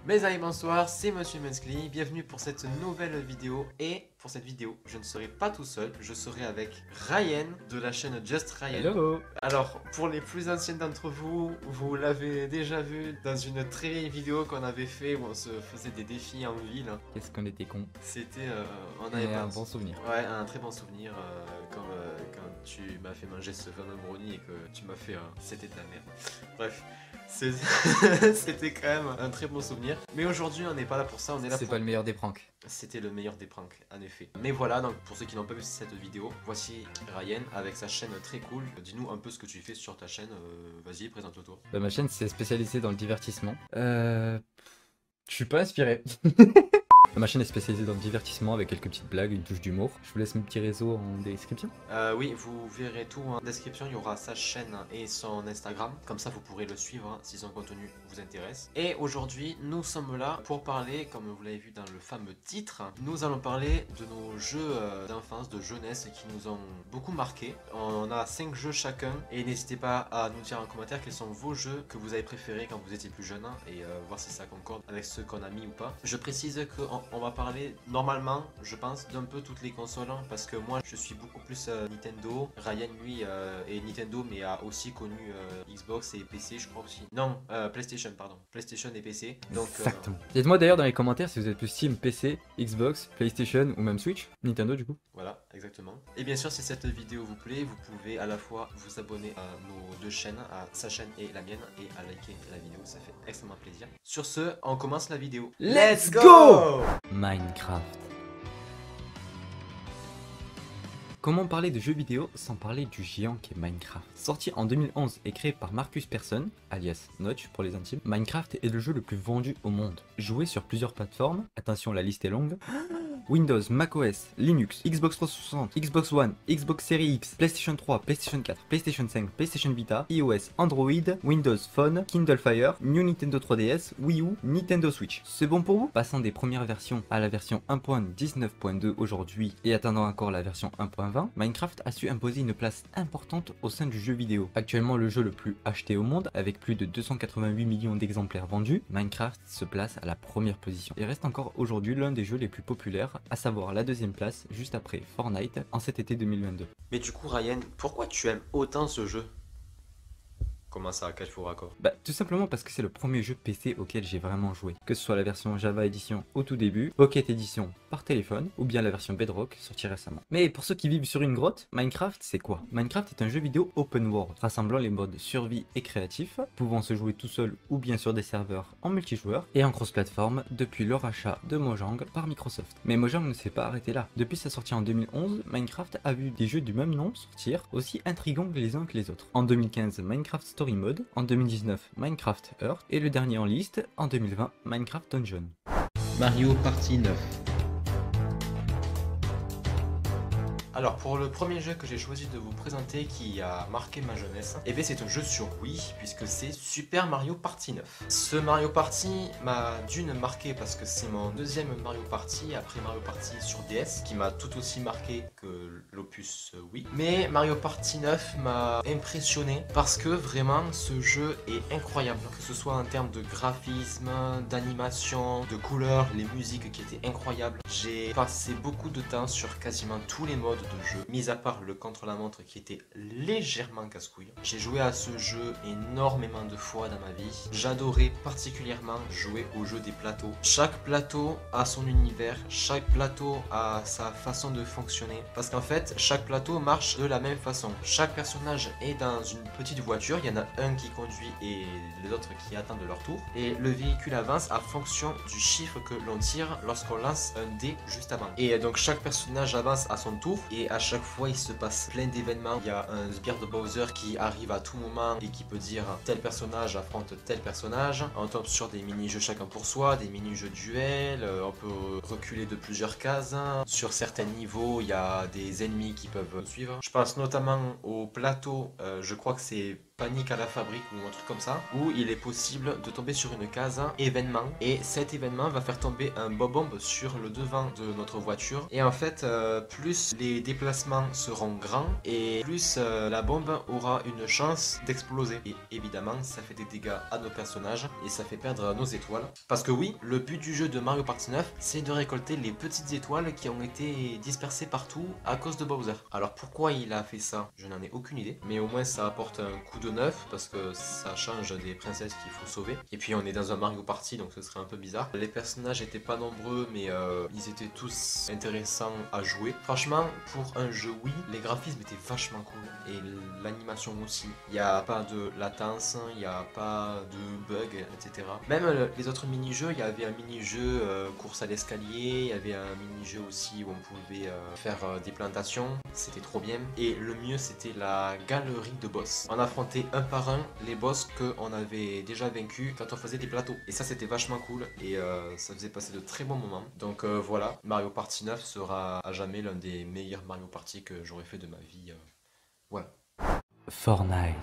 Mes amis, bonsoir, c'est Monsieur Muscly, bienvenue pour cette nouvelle vidéo. Et pour cette vidéo, je ne serai pas tout seul, je serai avec Ryan de la chaîne Just Ryan. Hello. Alors, pour les plus anciens d'entre vous, vous l'avez déjà vu dans une très vieille vidéo qu'on avait fait où on se faisait des défis en ville. Qu'est-ce qu'on était con. C'était, on Et avait un bon souvenir. Ouais, un très bon souvenir quand tu m'as fait manger ce fameux brownie et que tu m'as fait c'était de la merde. Bref, c'était quand même un très bon souvenir. Mais aujourd'hui, on n'est pas là pour ça, on est là C'est pour... pas le meilleur des pranks. C'était le meilleur des pranks, en effet. Mais voilà, donc pour ceux qui n'ont pas vu cette vidéo, voici Ryan avec sa chaîne très cool. Dis-nous un peu ce que tu fais sur ta chaîne, vas-y, présente-le-toi. Ma chaîne c'est spécialisée dans le divertissement. Je suis pas inspiré. Ma chaîne est spécialisée dans le divertissement avec quelques petites blagues, une touche d'humour. Je vous laisse mes petits réseaux en description. Oui, vous verrez tout en description, il y aura sa chaîne et son Instagram. Comme ça, vous pourrez le suivre si son contenu vous intéresse. Et aujourd'hui, nous sommes là pour parler, comme vous l'avez vu dans le fameux titre, nous allons parler de nos jeux d'enfance, de jeunesse qui nous ont beaucoup marqué. On a 5 jeux chacun et n'hésitez pas à nous dire en commentaire quels sont vos jeux que vous avez préférés quand vous étiez plus jeune et voir si ça concorde avec ceux qu'on a mis ou pas. Je précise qu'on va parler normalement, je pense, d'un peu toutes les consoles parce que moi je suis beaucoup plus Nintendo. Ryan lui est Nintendo mais a aussi connu Xbox et PC je crois aussi. Non, PlayStation pardon. PlayStation et PC. Donc, exactement. Dites-moi d'ailleurs dans les commentaires si vous êtes plus Steam, PC, Xbox, PlayStation ou même Switch. Nintendo du coup. Voilà, exactement. Et bien sûr si cette vidéo vous plaît, vous pouvez à la fois vous abonner à nos deux chaînes, à sa chaîne et la mienne, et à liker la vidéo, ça fait extrêmement plaisir. Sur ce, on commence la vidéo. Let's go! Minecraft. Comment parler de jeux vidéo sans parler du géant qu'est Minecraft? Sorti en 2011 et créé par Marcus Persson, alias Notch pour les intimes, Minecraft est le jeu le plus vendu au monde. Joué sur plusieurs plateformes, attention la liste est longue, Windows, macOS, Linux, Xbox 360, Xbox One, Xbox Series X, PlayStation 3, PlayStation 4, PlayStation 5, PlayStation Vita, iOS, Android, Windows Phone, Kindle Fire, New Nintendo 3DS, Wii U, Nintendo Switch. C'est bon pour vous? Passant des premières versions à la version 1.19.2 aujourd'hui et attendant encore la version 1.20, Minecraft a su imposer une place importante au sein du jeu vidéo. Actuellement le jeu le plus acheté au monde avec plus de 288 millions d'exemplaires vendus, Minecraft se place à la première position et reste encore aujourd'hui l'un des jeux les plus populaires, à savoir la deuxième place juste après Fortnite en cet été 2022. Mais du coup Ryan, pourquoi tu aimes autant ce jeu? Comment ça, quel faux raccord? Bah tout simplement parce que c'est le premier jeu PC auquel j'ai vraiment joué. Que ce soit la version Java Edition au tout début, Pocket Edition par téléphone, ou bien la version Bedrock sortie récemment. Mais pour ceux qui vivent sur une grotte, Minecraft c'est quoi? Minecraft est un jeu vidéo open world, rassemblant les modes survie et créatif, pouvant se jouer tout seul ou bien sur des serveurs en multijoueur, et en cross-platform depuis le rachat de Mojang par Microsoft. Mais Mojang ne s'est pas arrêté là. Depuis sa sortie en 2011, Minecraft a vu des jeux du même nom sortir, aussi intrigants les uns que les autres. En 2015, Minecraft Story Mode, en 2019 Minecraft Earth et le dernier en liste en 2020 Minecraft Dungeon. Mario Party 9. Alors pour le premier jeu que j'ai choisi de vous présenter qui a marqué ma jeunesse, et bien c'est un jeu sur Wii puisque c'est Super Mario Party 9. Ce Mario Party m'a d'une marqué parce que c'est mon deuxième Mario Party après Mario Party sur DS qui m'a tout aussi marqué que l'opus Wii. Mais Mario Party 9 m'a impressionné parce que vraiment ce jeu est incroyable, que ce soit en termes de graphisme, d'animation, de couleurs, les musiques qui étaient incroyables. J'ai passé beaucoup de temps sur quasiment tous les modes de jeu, mis à part le contre-la-montre qui était légèrement casse-couille. J'ai joué à ce jeu énormément de fois dans ma vie. J'adorais particulièrement jouer au jeu des plateaux. Chaque plateau a son univers, chaque plateau a sa façon de fonctionner. Parce qu'en fait, chaque plateau marche de la même façon. Chaque personnage est dans une petite voiture, il y en a un qui conduit et les autres qui attendent leur tour. Et le véhicule avance à fonction du chiffre que l'on tire lorsqu'on lance un dé juste avant. Et donc chaque personnage avance à son tour. Et à chaque fois il se passe plein d'événements. Il y a un sbire de Bowser qui arrive à tout moment et qui peut dire tel personnage affronte tel personnage. On tombe sur des mini-jeux chacun pour soi, des mini-jeux duel, on peut reculer de plusieurs cases. Sur certains niveaux il y a des ennemis qui peuvent suivre. Je pense notamment au plateau, je crois que c'est Panique à la fabrique ou un truc comme ça, où il est possible de tomber sur une case événement, et cet événement va faire tomber un bob-omb sur le devant de notre voiture, et en fait plus les déplacements seront grands et plus la bombe aura une chance d'exploser, et évidemment ça fait des dégâts à nos personnages et ça fait perdre nos étoiles, parce que oui, le but du jeu de Mario Party 9 c'est de récolter les petites étoiles qui ont été dispersées partout à cause de Bowser. Alors pourquoi il a fait ça, je n'en ai aucune idée, mais au moins ça apporte un coup de neuf parce que ça change des princesses qu'il faut sauver. Et puis on est dans un Mario Party donc ce serait un peu bizarre. Les personnages étaient pas nombreux mais ils étaient tous intéressants à jouer. Franchement pour un jeu Wii, les graphismes étaient vachement cool et l'animation aussi. Il n'y a pas de latence, il n'y a pas de bugs, etc. Même les autres mini-jeux, il y avait un mini-jeu course à l'escalier, il y avait un mini-jeu aussi où on pouvait faire des plantations, c'était trop bien. Et le mieux c'était la galerie de boss. On affrontait un par un les boss qu'on avait déjà vaincus quand on faisait des plateaux. Et ça c'était vachement cool et ça faisait passer de très bons moments. Donc voilà, Mario Party 9 sera à jamais l'un des meilleurs Mario Party que j'aurais fait de ma vie. Voilà. Fortnite.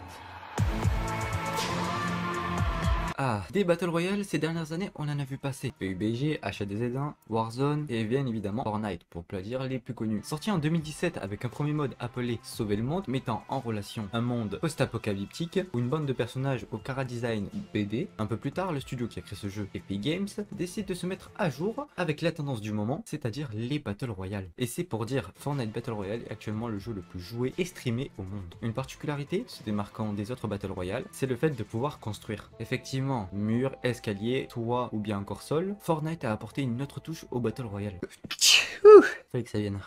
Ah, des Battle Royale ces dernières années, on en a vu passer. PUBG, H1Z1, Warzone et bien évidemment Fortnite, pour pas dire les plus connus. Sorti en 2017 avec un premier mode appelé Sauver le monde, mettant en relation un monde post-apocalyptique où une bande de personnages au chara-design BD. Un peu plus tard, le studio qui a créé ce jeu, Epic Games, décide de se mettre à jour avec la tendance du moment, c'est-à-dire les Battle Royale. Et c'est pour dire, Fortnite Battle Royale est actuellement le jeu le plus joué et streamé au monde. Une particularité se démarquant des autres Battle Royale, c'est le fait de pouvoir construire. Effectivement, mur, escalier, toit ou bien encore sol, Fortnite a apporté une autre touche au Battle Royale. Fallait que ça vienne.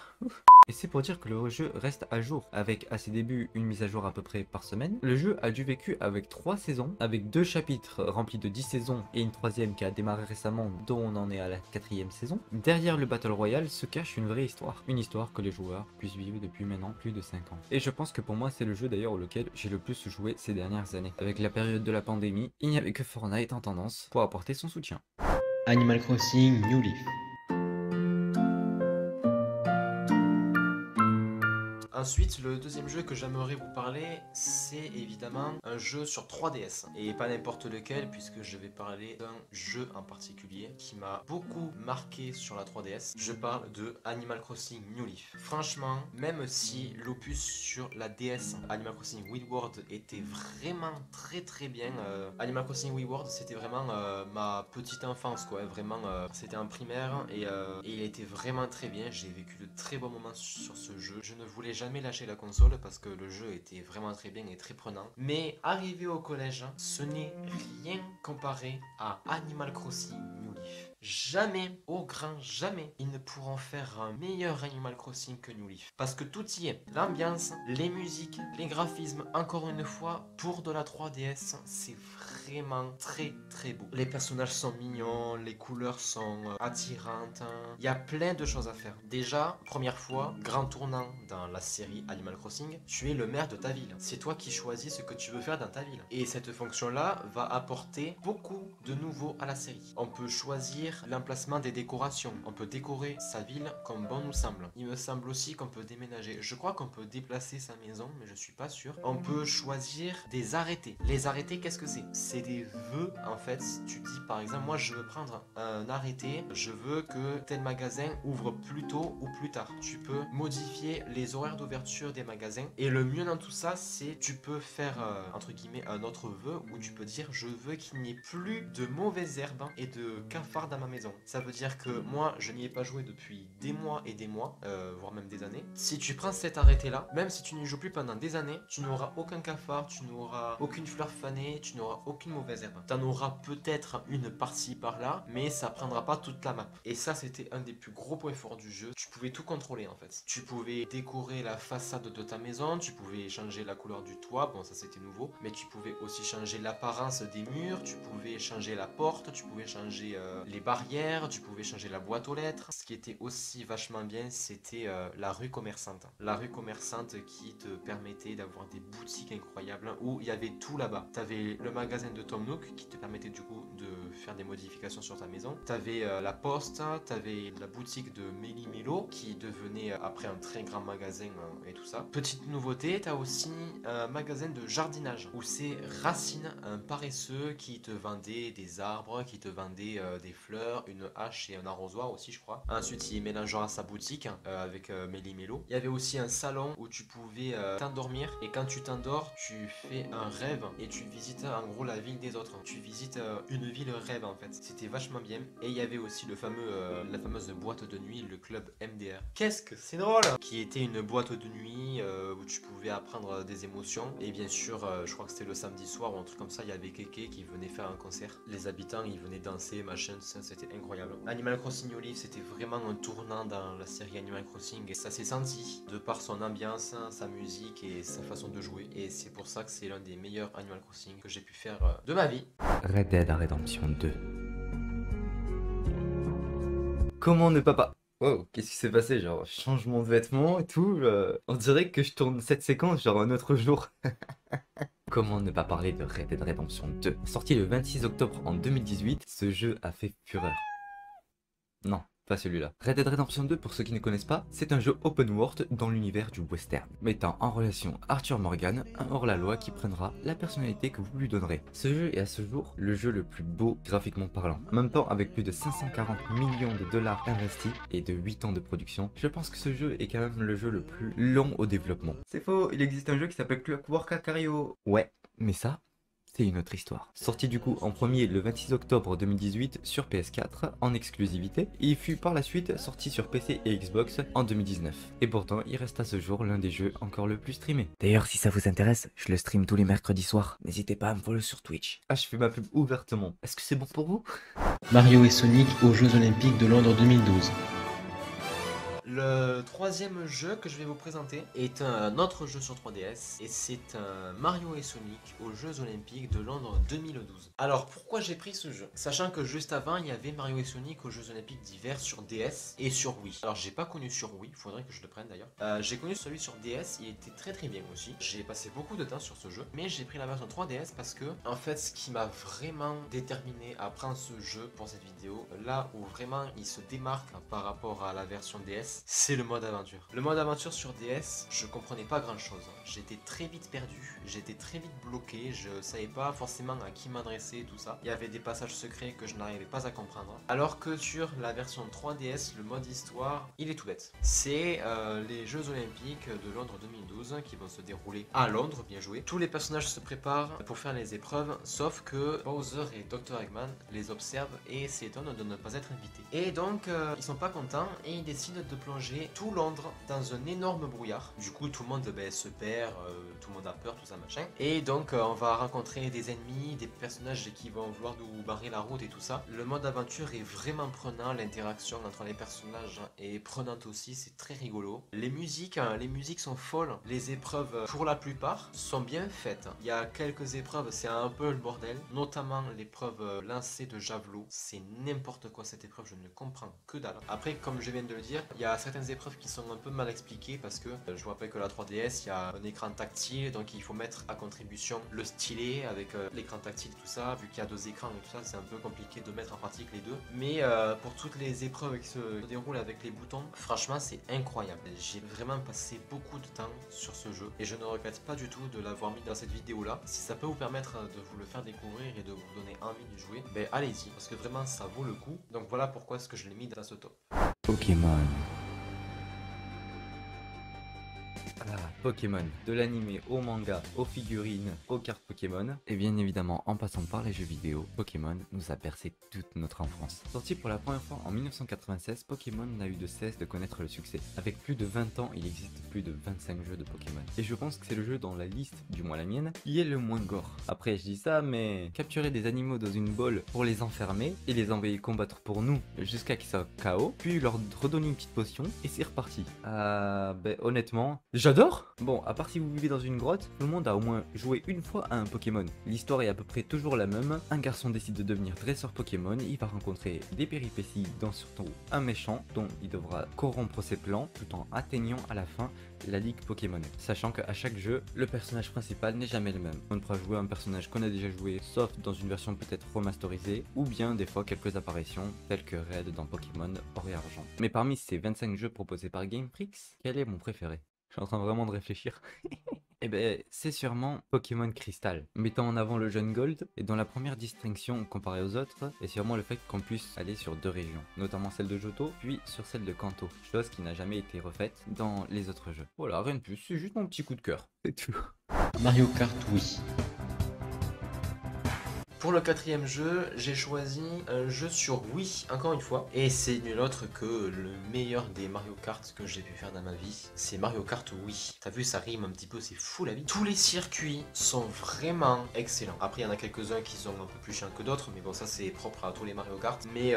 Et c'est pour dire que le jeu reste à jour, avec à ses débuts une mise à jour à peu près par semaine. Le jeu a dû vécu avec 3 saisons, avec 2 chapitres remplis de 10 saisons et une 3e qui a démarré récemment dont on en est à la 4e saison. Derrière le Battle Royale se cache une vraie histoire. Une histoire que les joueurs puissent vivre depuis maintenant plus de 5 ans. Et je pense que pour moi c'est le jeu d'ailleurs auquel j'ai le plus joué ces dernières années. Avec la période de la pandémie, il n'y avait que Fortnite en tendance pour apporter son soutien. Animal Crossing New Leaf. Ensuite, le deuxième jeu que j'aimerais vous parler, c'est évidemment un jeu sur 3DS. Et pas n'importe lequel, puisque je vais parler d'un jeu en particulier qui m'a beaucoup marqué sur la 3DS. Je parle de Animal Crossing New Leaf. Franchement, même si l'opus sur la DS, Animal Crossing Wild World, était vraiment très bien. Animal Crossing Wild World, c'était vraiment ma petite enfance, quoi. Vraiment, c'était en primaire et il était vraiment très bien. J'ai vécu de très bons moments sur ce jeu. Je ne voulais jamais lâcher la console parce que le jeu était vraiment très bien et très prenant. Mais arrivé au collège, ce n'est rien comparé à Animal Crossing New Leaf. Jamais, au grand jamais, ils ne pourront faire un meilleur Animal Crossing que New Leaf. Parce que tout y est. L'ambiance, les musiques, les graphismes, encore une fois, pour de la 3DS, c'est vraiment très beau. Les personnages sont mignons, les couleurs sont attirantes. Il y a plein de choses à faire. Déjà, première fois, grand tournant dans la série Animal Crossing, tu es le maire de ta ville. C'est toi qui choisis ce que tu veux faire dans ta ville. Et cette fonction-là va apporter beaucoup de nouveaux à la série. On peut choisir l'emplacement des décorations. On peut décorer sa ville comme bon nous semble. Il me semble aussi qu'on peut déménager. Je crois qu'on peut déplacer sa maison, mais je suis pas sûr. On peut choisir des arrêtés. Les arrêtés, qu'est-ce que c'est? C'est des vœux, en fait. Tu dis, par exemple, moi, je veux prendre un arrêté. Je veux que tel magasin ouvre plus tôt ou plus tard. Tu peux modifier les horaires d'ouverture des magasins. Et le mieux dans tout ça, c'est tu peux faire, entre guillemets, un autre vœu où tu peux dire, je veux qu'il n'y ait plus de mauvaises herbes et de cafards dans ma maison. Ça veut dire que moi, je n'y ai pas joué depuis des mois et des mois, voire même des années. Si tu prends cet arrêté-là, même si tu n'y joues plus pendant des années, tu n'auras aucun cafard, tu n'auras aucune fleur fanée, tu n'auras aucune mauvaise herbe. Tu en auras peut-être une par-ci par-là, mais ça prendra pas toute la map. Et ça, c'était un des plus gros points forts du jeu. Tu pouvais tout contrôler en fait. Tu pouvais décorer la façade de ta maison, tu pouvais changer la couleur du toit, bon ça c'était nouveau, mais tu pouvais aussi changer l'apparence des murs, tu pouvais changer la porte, tu pouvais changer les barrières, tu pouvais changer la boîte aux lettres. Ce qui était aussi vachement bien, c'était la rue commerçante. La rue commerçante qui te permettait d'avoir des boutiques incroyables où il y avait tout là-bas. Tu avais le magasin de Tom Nook qui te permettait du coup de faire des modifications sur ta maison. T'avais la poste, t'avais la boutique de Méli-Mélo qui devenait après un très grand magasin et tout ça. Petite nouveauté, t'as aussi un magasin de jardinage où c'est Racine, un paresseux qui te vendait des arbres, qui te vendait des fleurs, une hache et un arrosoir aussi je crois. Ensuite il mélangera sa boutique avec Méli-Mélo. Il y avait aussi un salon où tu pouvais t'endormir et quand tu t'endors tu fais un rêve et tu visites en gros la ville des autres. Tu visites une ville rêve en fait. C'était vachement bien. Et il y avait aussi le fameux, la fameuse boîte de nuit, le club MDR. Qu'est-ce que c'est drôle! Qui était une boîte de nuit où tu pouvais apprendre des émotions. Et bien sûr, je crois que c'était le samedi soir ou un truc comme ça, il y avait Keke qui venait faire un concert. Les habitants, ils venaient danser, machin, ça c'était incroyable. Animal Crossing New Leaf, c'était vraiment un tournant dans la série Animal Crossing et ça s'est senti de par son ambiance, sa musique et sa façon de jouer. Et c'est pour ça que c'est l'un des meilleurs Animal Crossing que j'ai pu faire de ma vie. Red Dead Redemption 2. Comment ne pas... Wow, qu'est-ce qui s'est passé? Genre, changement de vêtements et tout. On dirait que je tourne cette séquence genre un autre jour. Comment ne pas parler de Red Dead Redemption 2? Sorti le 26 octobre en 2018, ce jeu a fait fureur. Non, pas celui-là. Red Dead Redemption 2, pour ceux qui ne connaissent pas, c'est un jeu open world dans l'univers du western, mettant en relation Arthur Morgan, un hors-la-loi qui prendra la personnalité que vous lui donnerez. Ce jeu est à ce jour le jeu le plus beau graphiquement parlant. En même temps, avec plus de 540 millions de dollars investis et de 8 ans de production, je pense que ce jeu est quand même le jeu le plus long au développement. C'est faux, il existe un jeu qui s'appelle Clockwork Cario. Ouais, mais ça... c'est une autre histoire. Sorti du coup en premier le 26 octobre 2018 sur PS4 en exclusivité, et il fut par la suite sorti sur PC et Xbox en 2019. Et pourtant il reste à ce jour l'un des jeux encore le plus streamé. D'ailleurs si ça vous intéresse, je le stream tous les mercredis soirs. N'hésitez pas à me follow sur Twitch. Ah, je fais ma pub ouvertement. Est-ce que c'est bon pour vous? Mario et Sonic aux Jeux Olympiques de Londres 2012. Le troisième jeu que je vais vous présenter est un autre jeu sur 3DS et c'est un Mario et Sonic aux Jeux Olympiques de Londres 2012. Alors pourquoi j'ai pris ce jeu? Sachant que juste avant il y avait Mario et Sonic aux Jeux Olympiques d'hiver sur DS et sur Wii. Alors j'ai pas connu sur Wii, faudrait que je le prenne d'ailleurs. J'ai connu celui sur DS, il était très bien aussi. J'ai passé beaucoup de temps sur ce jeu, mais j'ai pris la version 3DS parce que en fait ce qui m'a vraiment déterminé à prendre ce jeu pour cette vidéo, là où vraiment il se démarque par rapport à la version DS, c'est le mode aventure. Le mode aventure sur DS, je comprenais pas grand chose. J'étais très vite perdu, j'étais très vite bloqué, je savais pas forcément à qui m'adresser et tout ça. Il y avait des passages secrets que je n'arrivais pas à comprendre. Alors que sur la version 3DS, le mode histoire, il est tout bête. C'est les Jeux Olympiques de Londres 2012 qui vont se dérouler à Londres, bien joué. Tous les personnages se préparent pour faire les épreuves, sauf que Bowser et Dr. Eggman les observent et s'étonnent de ne pas être invités. Et donc, ils sont pas contents et ils décident de plonger tout Londres dans un énorme brouillard. Du coup tout le monde se perd, tout le monde a peur, tout ça machin. Et donc on va rencontrer des ennemis, des personnages qui vont vouloir nous barrer la route et tout ça. Le mode aventure est vraiment prenant, l'interaction entre les personnages est prenante aussi, c'est très rigolo. Les musiques sont folles, les épreuves pour la plupart sont bien faites. Il y a quelques épreuves, c'est un peu le bordel, notamment l'épreuve lancée de javelot. C'est n'importe quoi cette épreuve, je ne comprends que dalle. Après comme je viens de le dire, il y a certaines épreuves qui sont un peu mal expliquées parce que je vous rappelle que la 3DS il y a un écran tactile, donc il faut mettre à contribution le stylet avec l'écran tactile tout ça, vu qu'il y a deux écrans et tout ça, c'est un peu compliqué de mettre en pratique les deux, mais pour toutes les épreuves qui se déroulent avec les boutons, franchement c'est incroyable. J'ai vraiment passé beaucoup de temps sur ce jeu et je ne regrette pas du tout de l'avoir mis dans cette vidéo là. Si ça peut vous permettre de vous le faire découvrir et de vous donner envie de jouer, ben allez-y, parce que vraiment ça vaut le coup. Donc voilà pourquoi est-ce que je l'ai mis dans ce top. Pokémon. Ah, Pokémon, de l'animé au manga, aux figurines, aux cartes Pokémon, et bien évidemment en passant par les jeux vidéo, Pokémon nous a bercé toute notre enfance. Sorti pour la première fois en 1996, Pokémon n'a eu de cesse de connaître le succès. Avec plus de 20 ans, il existe plus de 25 jeux de Pokémon. Et je pense que c'est le jeu dans la liste, du moins la mienne, qui est le moins gore. Après je dis ça, mais capturer des animaux dans une bolle pour les enfermer et les envoyer combattre pour nous jusqu'à qu'ils soient KO, puis leur redonner une petite potion et c'est reparti. Ben honnêtement, j'adore J'adore. Bon, à part si vous vivez dans une grotte, tout le monde a au moins joué une fois à un Pokémon. L'histoire est à peu près toujours la même. Un garçon décide de devenir dresseur Pokémon, il va rencontrer des péripéties, dont surtout un méchant dont il devra corrompre ses plans tout en atteignant à la fin la ligue Pokémon. Sachant qu'à chaque jeu, le personnage principal n'est jamais le même. On ne pourra jouer un personnage qu'on a déjà joué, sauf dans une version peut-être remasterisée, ou bien des fois quelques apparitions, telles que Red dans Pokémon Or et Argent. Mais parmi ces 25 jeux proposés par Game Freak, quel est mon préféré? Je suis en train vraiment de réfléchir. Eh ben, c'est sûrement Pokémon Crystal, mettant en avant le jeune Gold, et dont la première distinction comparée aux autres est sûrement le fait qu'on puisse aller sur 2 régions, notamment celle de Johto, puis sur celle de Kanto, chose qui n'a jamais été refaite dans les autres jeux. Voilà, rien de plus, c'est juste mon petit coup de cœur, c'est tout. Mario Kart Wii. Pour le 4e jeu, j'ai choisi un jeu sur Wii, encore une fois. Et c'est nul autre que le meilleur des Mario Kart que j'ai pu faire dans ma vie. C'est Mario Kart Wii. T'as vu, ça rime un petit peu, c'est fou la vie. Tous les circuits sont vraiment excellents. Après, il y en a quelques-uns qui sont un peu plus chiants que d'autres. Mais bon, ça c'est propre à tous les Mario Kart. Mais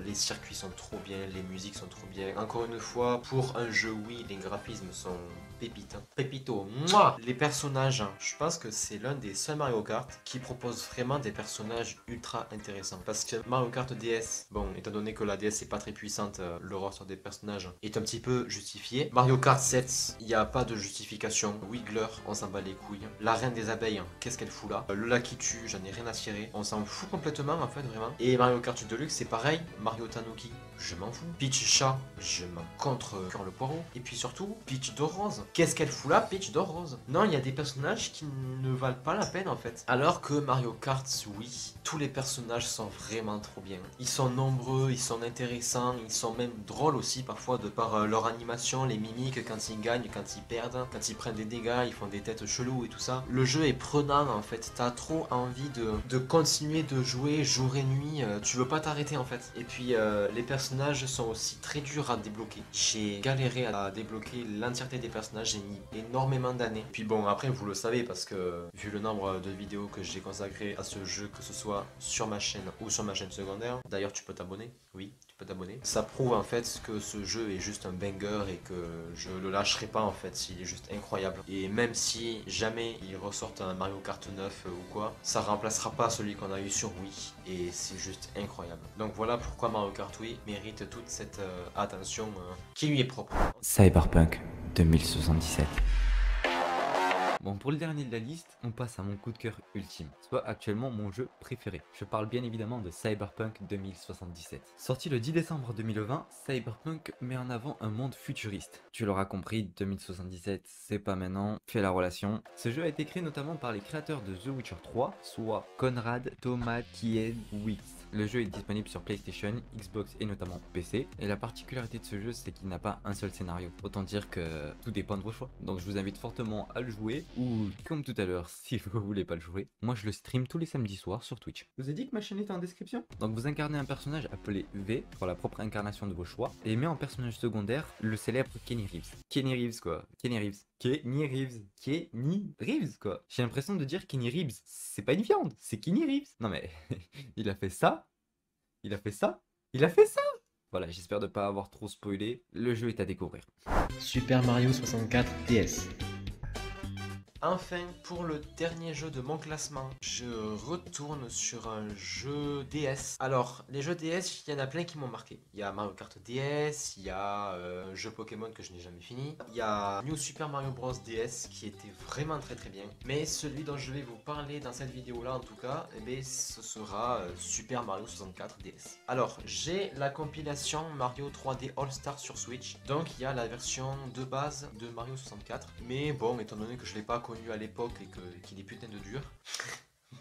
les circuits sont trop bien, les musiques sont trop bien. Encore une fois, pour un jeu Wii, les graphismes sont pépites. Hein. Pépito. Mouah. Les personnages, hein, je pense que c'est l'un des seuls Mario Kart qui propose vraiment des personnages ultra intéressants. Parce que Mario Kart DS, bon, étant donné que la DS est pas très puissante, le roster des personnages est un petit peu justifié. Mario Kart 7, il n'y a pas de justification. Wiggler, on s'en bat les couilles. La reine des abeilles, qu'est-ce qu'elle fout là? Le lac qui tue, j'en ai rien à cirer. On s'en fout complètement en fait, vraiment. Et Mario Kart Deluxe, c'est pareil. Mario Tanuki, je m'en fous. Peach Chat, je m'en contre cœur le poireau. Et puis surtout, Peach d'or rose. Qu'est-ce qu'elle fout là, Peach d'or rose? Non, il y a des personnages qui ne valent pas la peine en fait. Alors que Mario Kart, oui, tous les personnages sont vraiment trop bien. Ils sont nombreux, ils sont intéressants, ils sont même drôles aussi parfois de par leur animation, les mimiques quand ils gagnent, quand ils perdent, quand ils prennent des dégâts, ils font des têtes cheloues et tout ça. Le jeu est prenant en fait, t'as trop envie de continuer de jouer jour et nuit, tu veux pas t'arrêter en fait. Et puis les personnages sont aussi très durs à débloquer. J'ai galéré à débloquer l'entièreté des personnages, j'ai mis énormément d'années. Puis bon, après vous le savez parce que vu le nombre de vidéos que j'ai consacré à ce jeu, que ce soit sur ma chaîne ou sur ma chaîne secondaire, d'ailleurs tu peux t'abonner, oui, tu peux t'abonner. Ça prouve en fait que ce jeu est juste un banger et que je le lâcherai pas en fait, il est juste incroyable. Et même si jamais il ressortent un Mario Kart 9 ou quoi, ça remplacera pas celui qu'on a eu sur Wii et c'est juste incroyable. Donc voilà pourquoi Mario Kart Wii mérite toute cette attention qui lui est propre. Cyberpunk 2077. Bon, pour le dernier de la liste, on passe à mon coup de cœur ultime, soit actuellement mon jeu préféré. Je parle bien évidemment de Cyberpunk 2077. Sorti le 10 décembre 2020, Cyberpunk met en avant un monde futuriste. Tu l'auras compris, 2077, c'est pas maintenant, fais la relation. Ce jeu a été créé notamment par les créateurs de The Witcher 3, soit Konrad Tomakiewicz. Le jeu est disponible sur PlayStation, Xbox et notamment PC. Et la particularité de ce jeu, c'est qu'il n'a pas un seul scénario. Autant dire que tout dépend de vos choix. Donc je vous invite fortement à le jouer. Ou comme tout à l'heure, si vous voulez pas le jouer, moi je le stream tous les samedis soirs sur Twitch. Je vous ai dit que ma chaîne était en description. Donc vous incarnez un personnage appelé V pour la propre incarnation de vos choix. Et met en personnage secondaire le célèbre Kenny Reeves. Kenny Reeves quoi. Kenny Reeves. Kenny Reeves. Kenny Reeves quoi. J'ai l'impression de dire Kenny Reeves. C'est pas une viande, c'est Kenny Reeves. Non mais il a fait ça. Il a fait ça. Il a fait ça. Voilà, j'espère de pas avoir trop spoilé. Le jeu est à découvrir. Super Mario 64 DS. Enfin, pour le dernier jeu de mon classement, je retourne sur un jeu DS. Alors, les jeux DS, il y en a plein qui m'ont marqué. Il y a Mario Kart DS, il y a un jeu Pokémon que je n'ai jamais fini. Il y a New Super Mario Bros DS qui était vraiment très très bien. Mais celui dont je vais vous parler dans cette vidéo-là, en tout cas, eh bien, ce sera Super Mario 64 DS. Alors, j'ai la compilation Mario 3D All-Star sur Switch. Donc, il y a la version de base de Mario 64. Mais bon, étant donné que je ne l'ai pas connu à l'époque et qu'il est putain de dur.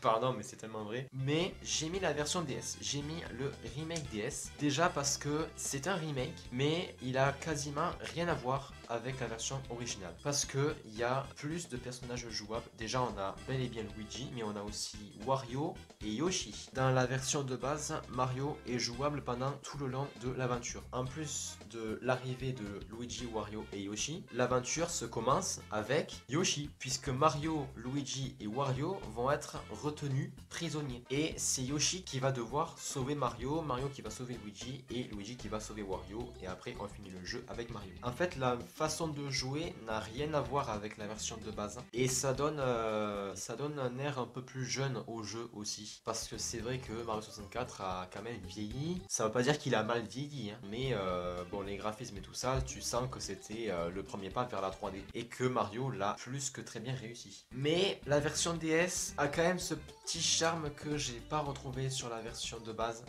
Pardon, mais c'est tellement vrai. Mais j'ai mis la version DS. J'ai mis le remake DS. Déjà parce que c'est un remake, mais il a quasiment rien à voir avec la version originale. Parce que il y a plus de personnages jouables. Déjà, on a bel et bien Luigi, mais on a aussi Wario et Yoshi. Dans la version de base, Mario est jouable pendant tout le long de l'aventure. En plus de l'arrivée de Luigi, Wario et Yoshi, l'aventure se commence avec Yoshi, puisque Mario, Luigi et Wario vont être retenus prisonniers. Et c'est Yoshi qui va devoir sauver Mario, Mario qui va sauver Luigi et Luigi qui va sauver Wario. Et après, on finit le jeu avec Mario. En fait, la façon de jouer n'a rien à voir avec la version de base. Et ça donne un air un peu plus jeune au jeu aussi. Parce que c'est vrai que Mario 64 a quand même vieilli. Ça veut pas dire qu'il a mal vieilli, hein, mais bon, les graphismes et tout ça, tu sens que c'était le premier pas vers la 3D. Et que Mario l'a plus que très bien réussi. Mais la version DS a quand même ce petit charme que j'ai pas retrouvé sur la version de base.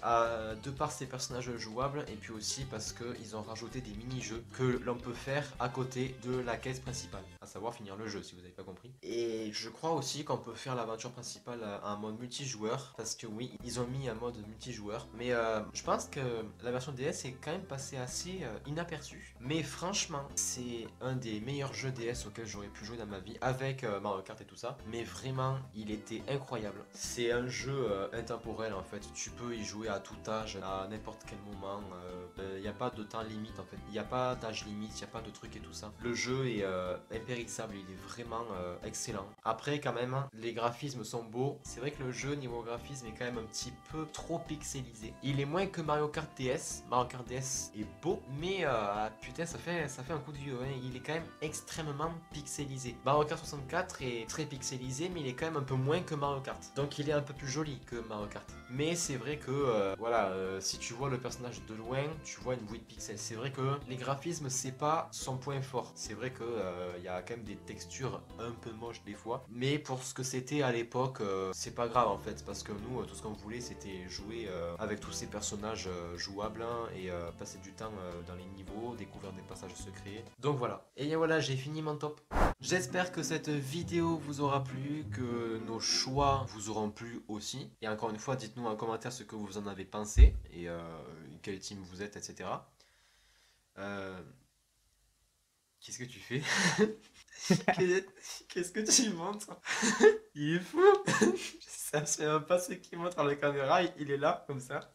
De par ses personnages jouables et puis aussi parce qu'ils ont rajouté des mini-jeux que l'on peut faire à côté de la quête principale, à savoir finir le jeu si vous n'avez pas compris. Et je crois aussi qu'on peut faire l'aventure principale en mode multijoueur, parce que oui, ils ont mis un mode multijoueur, mais je pense que la version DS est quand même passée assez inaperçue. Mais franchement, c'est un des meilleurs jeux DS auxquels j'aurais pu jouer dans ma vie, avec Mario Kart et tout ça, mais vraiment, il était incroyable. C'est un jeu intemporel en fait, tu peux y jouer à tout âge, à n'importe quel moment, il n'y a pas de temps limite en fait, il n'y a pas d'âge limite, il n'y a pas de truc et tout ça. Le jeu est impérissable, il est vraiment excellent. Après quand même, les graphismes sont beaux, c'est vrai que le jeu niveau graphisme est quand même un petit peu trop pixelisé. Il est moins que Mario Kart DS, Mario Kart DS est beau, mais putain ça fait un coup de vieux, hein. Il est quand même extrêmement pixelisé. Mario Kart 64 est très pixelisé, mais il est quand même un peu moins que Mario Kart. Donc il est un peu plus joli que Mario Kart. Mais c'est vrai que voilà, si tu vois le personnage de loin, tu vois une bouille de pixels. C'est vrai que les graphismes c'est pas son point fort. C'est vrai que il y a quand même des textures un peu moches des fois. Mais pour ce que c'était à l'époque, c'est pas grave en fait, parce que nous tout ce qu'on voulait c'était jouer avec tous ces personnages jouables, hein, et passer du temps dans les niveaux, découvrir des passages secrets. Donc voilà. Et bien voilà, j'ai fini mon top. J'espère que cette vidéo vous aura plu, que nos choix vous auront plu aussi. Et encore une fois, dites-nous en commentaire ce que vous en avez pensé et quel team vous êtes, etc. Qu'est-ce que tu fais? Qu'est-ce que tu montres? Il est fou! Ça c'est un pas ce qu'il montre à la caméra, il est là, comme ça.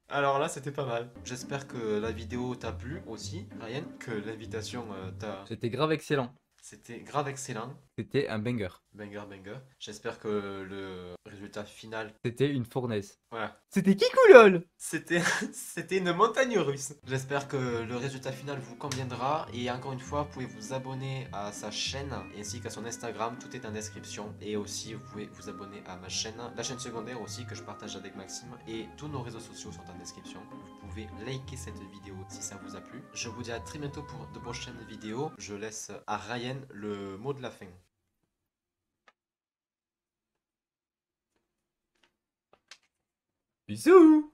Alors là, c'était pas mal. J'espère que la vidéo t'a plu aussi, Ryan, que l'invitation t'a... C'était grave excellent. C'était grave excellent. C'était un banger. Banger, banger. J'espère que le résultat final... C'était une fournaise. Voilà. C'était qui coulol? C'était c'était une montagne russe. J'espère que le résultat final vous conviendra. Et encore une fois, vous pouvez vous abonner à sa chaîne ainsi qu'à son Instagram. Tout est en description. Et aussi, vous pouvez vous abonner à ma chaîne, la chaîne secondaire aussi que je partage avec Maxime. Et tous nos réseaux sociaux sont en description. Vous pouvez liker cette vidéo si ça vous a plu. Je vous dis à très bientôt pour de prochaines vidéos. Je laisse à Ryan le mot de la fin. Bisous!